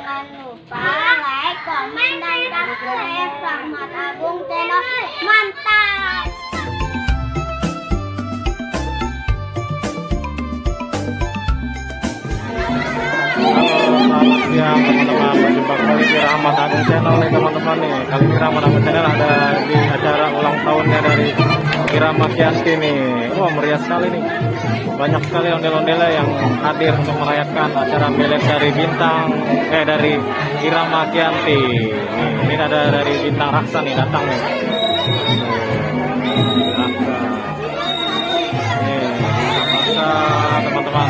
Jangan lupa like, komen, dan subscribe Rahmat Agung Channel. Mantap! Selamat siang teman-teman, berjumpa kembali di Rahmat Agung Channel nih teman-teman nih. Kali ini Rahmat Agung Channel ada di acara ulang tahunnya dari Irama Kianti nih. Wah, meriah sekali nih. Banyak sekali ondel-ondel yang hadir untuk merayakan acara milet dari dari Irama Kianti. Ini ada dari Bintang Raksa nih datang nih. Raksa. Nih, Bintang Raksa teman-teman.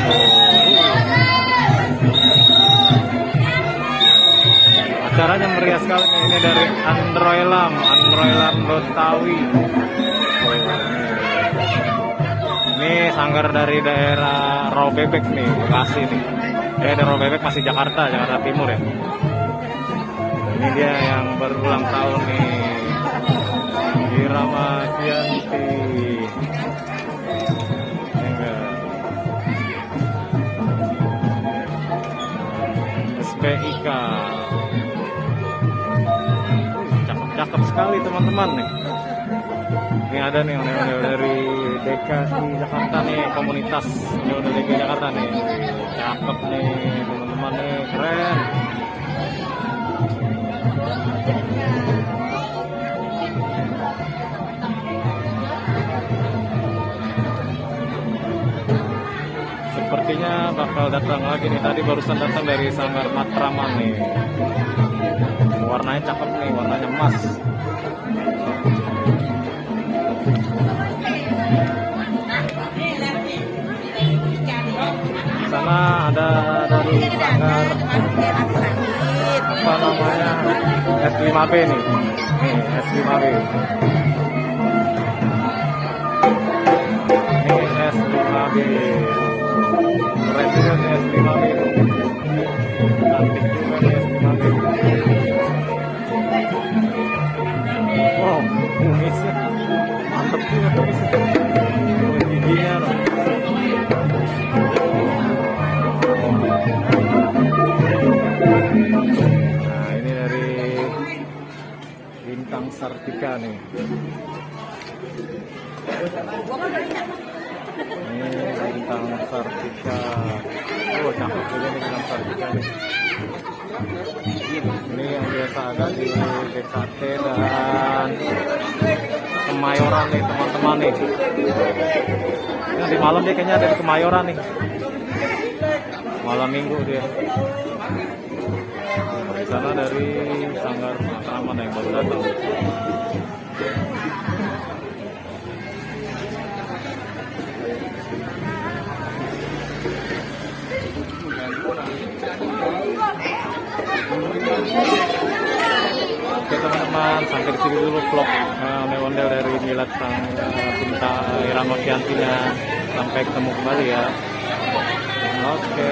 Acaranya meriah sekali nih. Ini dari Androilam Betawi. Ini sanggar dari daerah Rawabebek nih, Bekasi nih. Daerah Rawabebek masih Jakarta Timur ya. Ini dia yang berulang tahun nih, Irama Kianti. SPIK. Cakep sekali teman-teman nih. Ini ada nih ondel-ondel dari DKI Jakarta nih, komunitas ondel DKI Jakarta nih. Cakep nih teman-teman nih, keren. Sepertinya bakal datang lagi nih. Tadi barusan datang dari Sanggar Matraman nih. Warnanya cakep nih, warnanya emas. Di sana ada dari Sanggar apa namanya, S5B nih. Nih S5B. Ini S5B. Keren juga nih S5B. Cantik juga nih S5B. Wow, kumisnya mantep juga kumisnya. Giginya loh. Nah, ini dari Bintang Sartika nih. Ini Bintang Sartika. Oh, cakep juga nih Bintang Sartika nih. Ini yang biasa ada di BKT dan Kemayoran nih teman-teman nih. Ini di malam dia kayaknya ada di Kemayoran nih. Malam minggu dia. Di sana dari Sanggar Matraman yang baru datang. Oke teman-teman, sampai di sini dulu vlog ondel-ondel dari milad sang Bintang Irama Kiantinya. Sampai ketemu kembali ya. Oke.